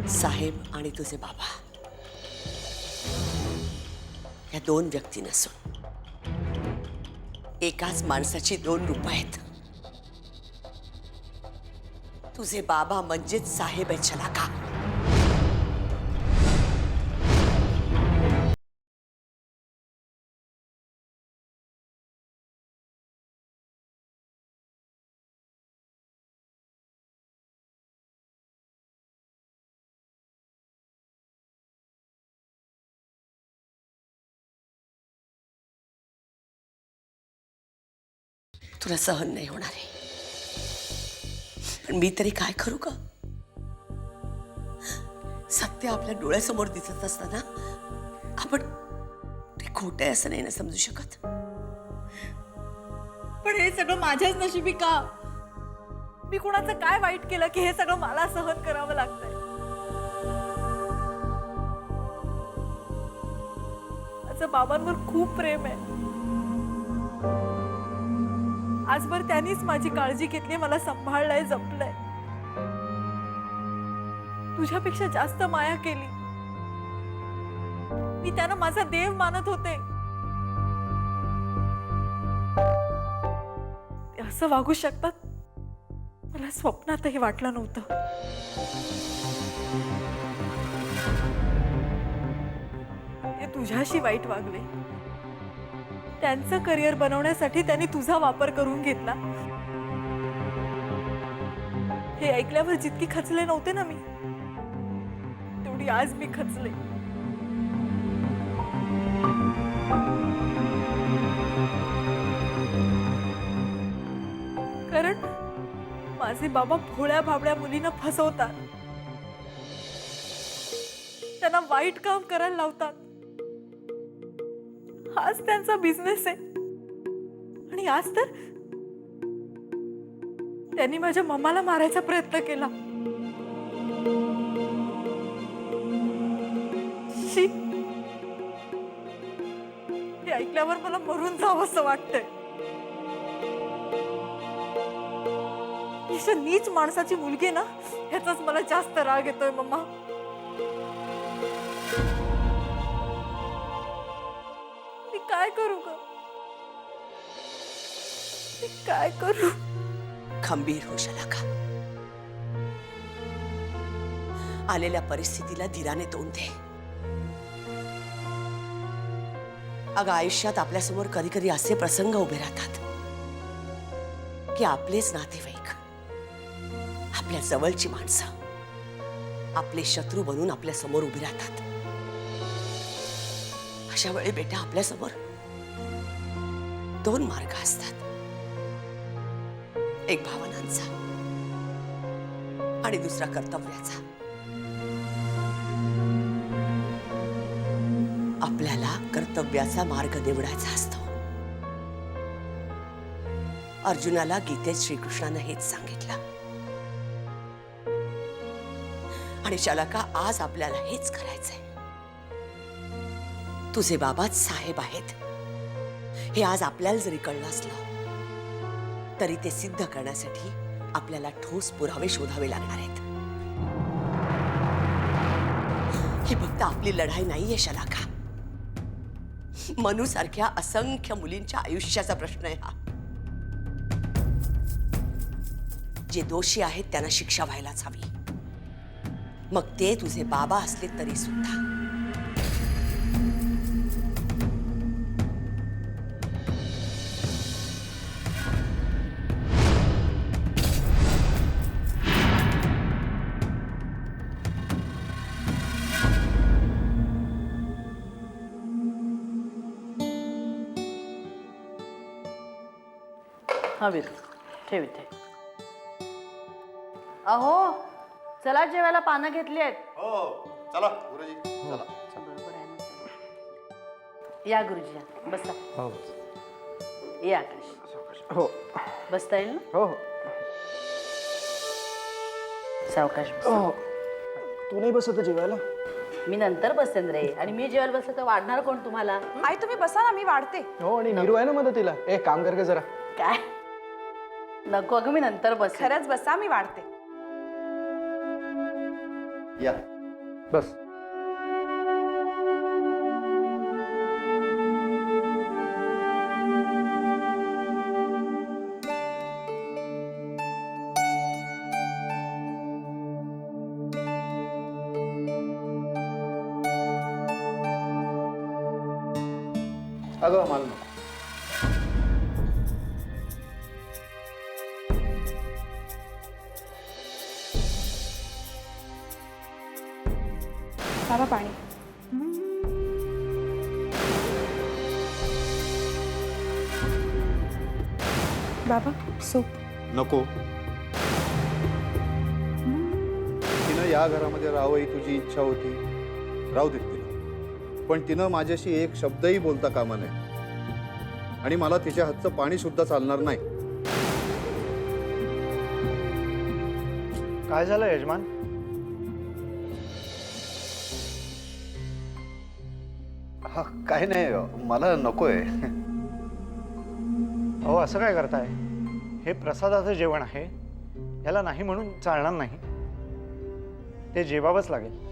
साहेब आणि तुझे बाबा या दोन व्यक्ती नसून एकाच माणसाची दोन रूप आहेत. तुझे बाबा म्हणजेच साहेब आहे शलाका. तुला सहन नाही होणार आहे, पण मी तरी काय करू का? सत्य आपल्या डोळ्यासमोर दिसत असताना आपण ते खोटं आहे असं नाही ना समजू शकत. पण हे सगळं माझ्याच नशिबी का? मी कुणाचं काय वाईट केलं की हे सगळं मला सहन करावं लागतंय? माझं बाबांवर खूप प्रेम आहे. आजवर त्यांनीच माझी काळजी घेतली, मला सांभाळलंय, जपलंय. तुझ्यापेक्षा जास्त माया केली. मी त्यांना माझा देव मानत होते. ते असं वागू शकतात मला स्वप्नातही वाटलं नव्हतं. ते तुझ्याशी वाईट वागले. त्यांचं करिअर बनवण्यासाठी त्यांनी तुझा वापर करून घेतला. हे ऐकल्यावर जितकी खचले नव्हते ना मी, तेवढी आज मी खचले. कारण माझे बाबा भोळ्या भाबड्या मुलींना फसवतात, त्यांना वाईट काम करायला लावतात. हाच त्यांचा बिझनेस आहे. आणि आज तर त्यांनी माझ्या मम्माला मारायचा प्रयत्न केला. शी, हे ऐकल्यावर मला मरून जावं असं वाटतंय. ही नीच माणसाची मुलगी ना, ह्याचाच मला जास्त राग येतोय मम्मा. मी काय करू ग? मी काय करू? खंबीर हो शलाका. आलेल्या परिस्थितीला धीराने तोंड दे. अगं, आयुष्यात आपल्यासमोर कधी कधी असे प्रसंग उभे राहतात की आपलेच नातेवाईक, आपल्या जवळची माणसं आपले शत्रू बनून आपल्या समोर उभी राहतात. अशा वेळी बेटा आपल्यासमोर दोन मार्ग असतात. एक भावनांचा आणि दुसरा कर्तव्याचा. आपल्याला कर्तव्याचा मार्ग निवडायचा असतो. अर्जुनाला गीतेत श्रीकृष्णानं हेच सांगितलं. आणि शलाका, आज आपल्याला हेच करायचंय. तुझे बाबाच साहेब आहेत हे आज आपल्याला जरी कळलं असलं तरी ते सिद्ध करण्यासाठी आपल्याला ठोस पुरावे शोधावे लागणार आहेत. ही फक्त आपली लढाई नाहीये शलाका. मनू सारख्या असंख्य मुलींच्या आयुष्याचा प्रश्न आहे हा. जे दोषी आहेत त्यांना शिक्षा व्हायलाच हवी, मग ते तुझे बाबा असले तरी सुद्धा. हा वीर, ठेव इथे. अहो, चला जेवायला पानं घेतली आहेत. हो चला गुरुजी चला. बरोबर आहे ना, चला. या गुरुजी, या बसा. हो या आकाश. हो बसता येईल ना? हो हो सावकाश बस. हो. तू नाही बसत जेवायला? मी नंतर बसेन रे. आणि मी जेवायला बसलं तर वाढणार कोण तुम्हाला? आई तुम्ही बसा ना, मी वाढते. हो, आणि नीरू आहे ना मदतीला. ए, काम कर ग जरा. काय नको अगं, मी नंतर बस. खरंच बसा, मी वाढते. या बस. अगं मला नको. बाबा पाणी. बाबा सूप. नको. तिनं या घरामध्ये राहावं ही तुझी इच्छा होती, राहू देत तिला. पण तिनं माझ्याशी एक शब्दही बोलता कामा नये आणि मला तिच्या हातचं पाणी सुद्धा चालणार नाही. काय झालं यजमान? हा काय नाही, मला नकोय. अहो असं काय करताय? हे प्रसादाचं जेवण आहे, याला नाही म्हणून चालणार नाही. ते जेवावंच लागेल.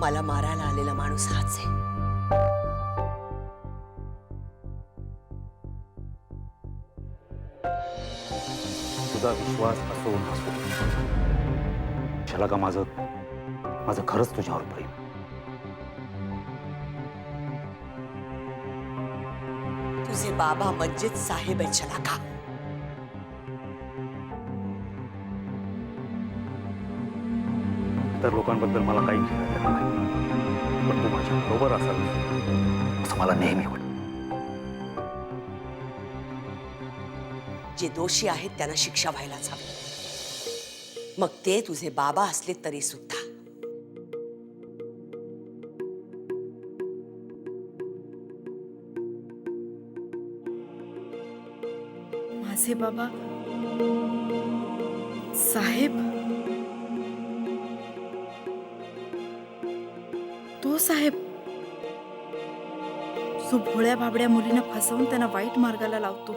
मला मारायला आलेला माणूस हाच आहे. तुझा विश्वास असो नसो, शाला का माझं खरंच तुझ्यावर प्रेम. तुझे बाबा म्हणजेच साहेब आहे छलाका. तर लोकांबद्दल मला काही खेळायला नाही, पण तू माझ्या बरोबर असावी असं मला नेहमी वाटतं. जे दोषी आहेत त्यांना शिक्षा व्हायलाच हवी, मग ते तुझे बाबा असले तरी सुद्धा. माझे बाबा साहेब, तो साहेब जो भोळ्या बाबड्या मुलींना फसवून त्यांना वाईट मार्गाला लावतो,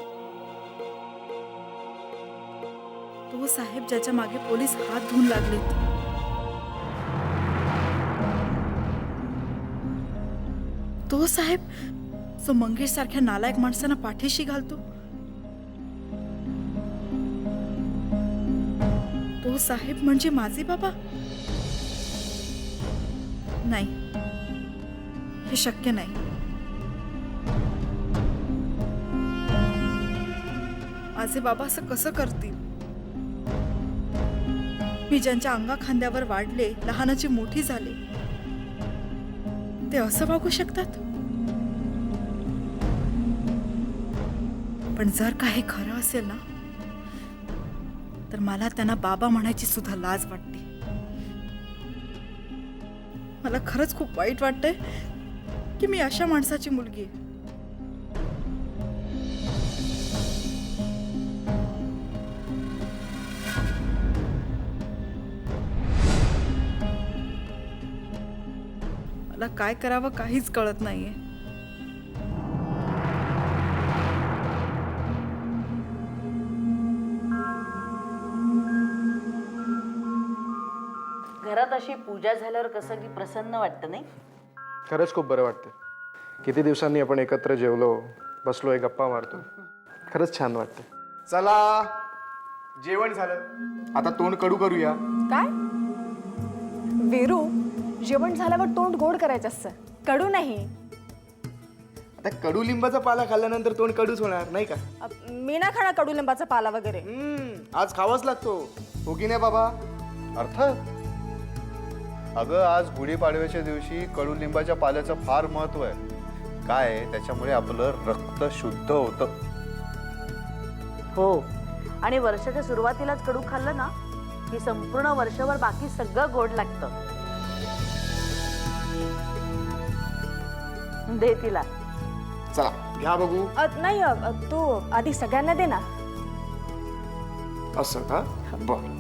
तो साहेब ज्याच्या मागे पोलीस हात धुवून लागलेत, तो साहेब जो मंगेश सारख्या नालायक माणसांना पाठीशी घालतो, तो साहेब म्हणजे माझे बाबा. नाही, हे शक्य नाही. माझे बाबा असं कसं करतील? मी ज्यांच्या अंगा खांद्यावर वाढले, लहानाची मोठी झाले, ते असं वागू शकतात? पण जर का हे खरं असेल ना, तर मला त्यांना बाबा म्हणायची सुद्धा लाज वाटते. मला खरंच खूप वाईट वाटतंय की मी अशा माणसाची मुलगी आहे. मला काय करावं काहीच कळत नाहीये. घरात अशी पूजा झाल्यावर कसं की प्रसन्न वाटतं नाही? खरंच खूप बरं वाटतं. किती दिवसांनी आपण एकत्र जेवलो, बसलोय, गप्पा मारतो. खरंच छान वाटतं. चला जेवण झालं, आता तोंड कडू करूया. काय वीरू, जेवण झाल्यावर तोंड गोड करायचं असतं, कडू नाही. आता कडुलिंबाचा पाला खाल्ल्यानंतर तोंड कडूच होणार नाही का? मी ना खाणार कडुलिंबाचा पाला वगैरे. आज खावाच लागतो, हो की नाही बाबा? अर्थात. अगं, आज गुढीपाडव्याच्या दिवशी कडुलिंबाच्या पाल्याचं फार महत्व आहे. काय आहे, त्याच्यामुळे आपलं रक्त शुद्ध होतं. हो, आणि वर्षाच्या सुरुवातीलाच कडू खाल्लं ना की संपूर्ण वर्षभर बाकी सगळं गोड लागतं. दे तिला. चला घ्या बघू. नाही तू आधी सगळ्यांना दे ना. असं का? बर.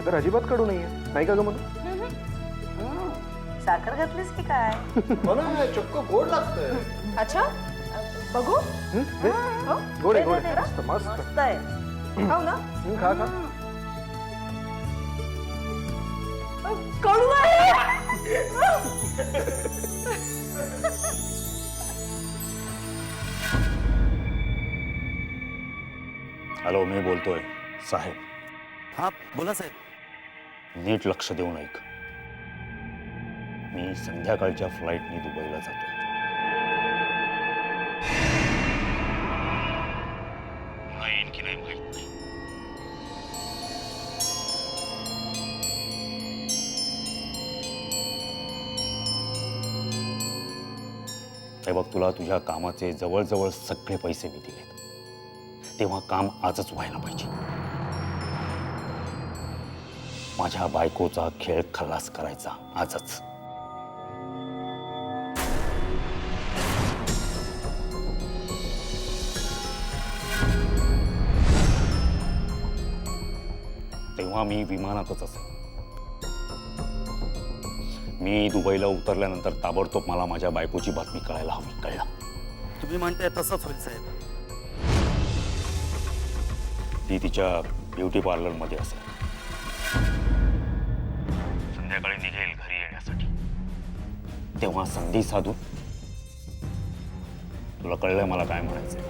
तर अजिबात कडू नाहीये, नाही का ग मधू? साखर घातलीस की काय? हो ना, चक्क गोड लागतंय. अच्छा, बघू. गोड आहे, दे, गोड दे, आहे. दे. मस्त मस्त. मस्त आहे. खाऊ ना. खा खा. कडू आहे. हॅलो, मी बोलतोय साहेब. हा बोला साहेब. नीट लक्ष देऊन ऐक. मी संध्याकाळच्या फ्लाईटनी दुबईला जातोय. पुन्हा येईन की नाही माहित नाही. हे बघ, तुला तुझ्या कामाचे जवळजवळ सगळे पैसे मी दिलेत. तेव्हा काम आजच व्हायला पाहिजे. माझ्या बायकोचा खेळ खल्लास करायचा आजच. तेव्हा मी विमानातच असेल. मी दुबईला उतरल्यानंतर ताबडतोब मला माझ्या बायकोची बातमी कळायला हवी. कळलं? तुम्ही म्हणताय तसंच होईल साहेब. ती तिच्या ब्युटी पार्लरमध्ये असेल. संध्याकाळी निघेल घरी येण्यासाठी. तेव्हा संधी साधून. तुला कळलंय मला काय म्हणायचंय?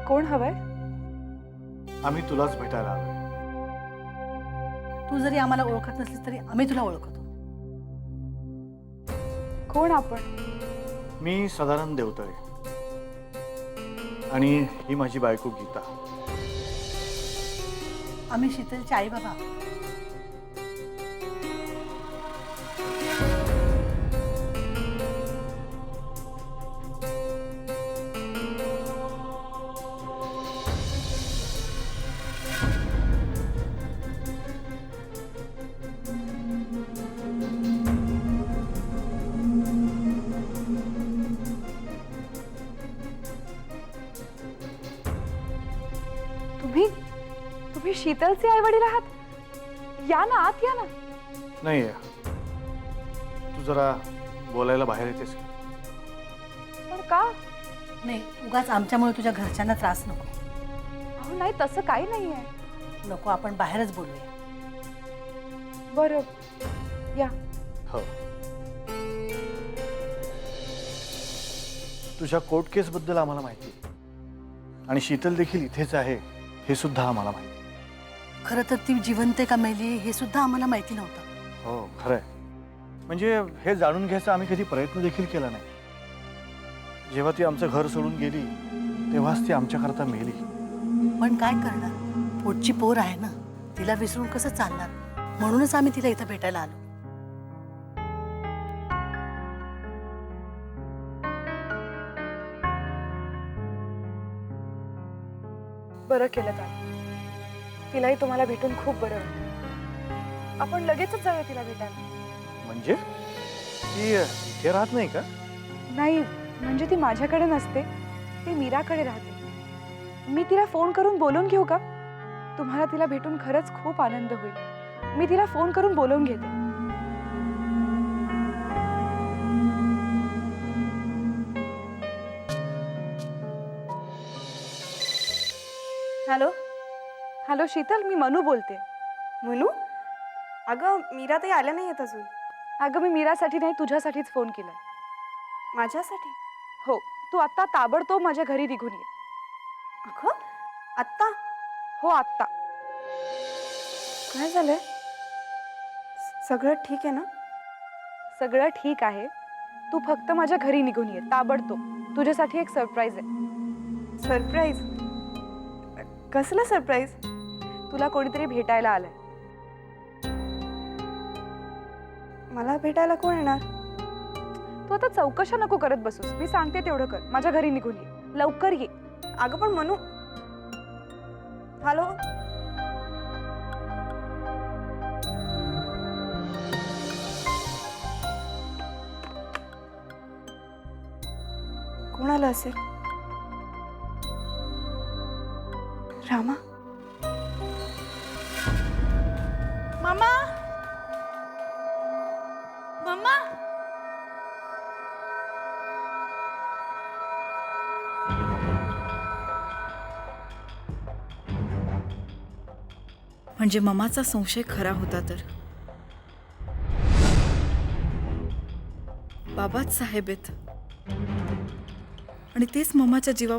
कोण हवंय? आम्ही तुलाच भेटायला आलोय. तू जरी आम्हाला ओळखत नसलीस तरी आम्ही तुला ओळखतो. कोण आपण? मी सदानंद देवतळे आणि ही माझी बायको गीता. आम्ही शीतलचे आई बाबा. तुम्ही शीतलचे आई वडील आहात? या ना, आत या ना. नाही, तू जरा बोलायला बाहेर येतेस की? पण का? नाही उगाच आमच्यामुळे तुझ्या घरच्यांना त्रास नको. अहो नाही, तसं काही नाही आहे. नको, आपण बाहेरच बोलूया. बरं, या. हो. तुझ्या कोर्ट केसबद्दल आम्हाला माहिती आहे. आणि शीतल देखील इथेच आहे हे सुद्धा आम्हाला माहिती आहे. खरं तर ती जिवंत आहे का मेली हे सुद्धा आम्हाला माहिती नव्हतं. हो खरंय. म्हणजे हे जाणून घ्यायचा आम्ही कधी प्रयत्न देखील केला नाही. जेव्हा ती आमचं घर सोडून गेली तेव्हाच ती आमच्याकरता मेली. पण काय करणार, पोटची पोर आहे ना, तिला विसरून कसं चालणार. म्हणूनच आम्ही तिला इथं भेटायला आलो. बरं केलं ताई. तिलाही तुम्हाला भेटून खूप बरं वाटलं. आपण लगेचच जाऊया तिला भेटायला. म्हणजे ती इथे राहत नाही का? नाही, म्हणजे ती माझ्याकडे नसते, ती मीराकडे राहते. मी तिला फोन करून बोलवून घेऊ का? तुम्हाला तिला भेटून खरंच खूप आनंद होईल. मी तिला फोन करून बोलवून घेते. हॅलो हॅलो शीतल, मी मनू बोलते. मनू, अगं मीरा ताई आल्या नाही आहेत अजून. अगं मी मीरासाठी नाही, तुझ्यासाठीच फोन केलाय. माझ्यासाठी? हो, तू आत्ता ताबडतोब माझ्या घरी निघून ये. अगं आत्ता? हो आत्ता. काय झालंय? सगळं ठीक आहे ना? सगळं ठीक आहे. तू फक्त माझ्या घरी निघून ये ताबडतोब. तुझ्यासाठी एक सरप्राईज आहे. सरप्राईज? कसलं सरप्राईज? तुला कोणीतरी भेटायला आलंय. मला भेटायला कोण येणार? तू आता चौकशा नको करत बसूस. मी सांगते तेवढं कर. माझ्या घरी निघून ये, लवकर ये. अगं पण मनू. हॅलो, कोण आलं असेल? रामा? मामा, मामा. म्हणजे ममाचा संशय खरा होता तर. बाबाच साहेब आहेत आणि तेच ममाच्या जीवा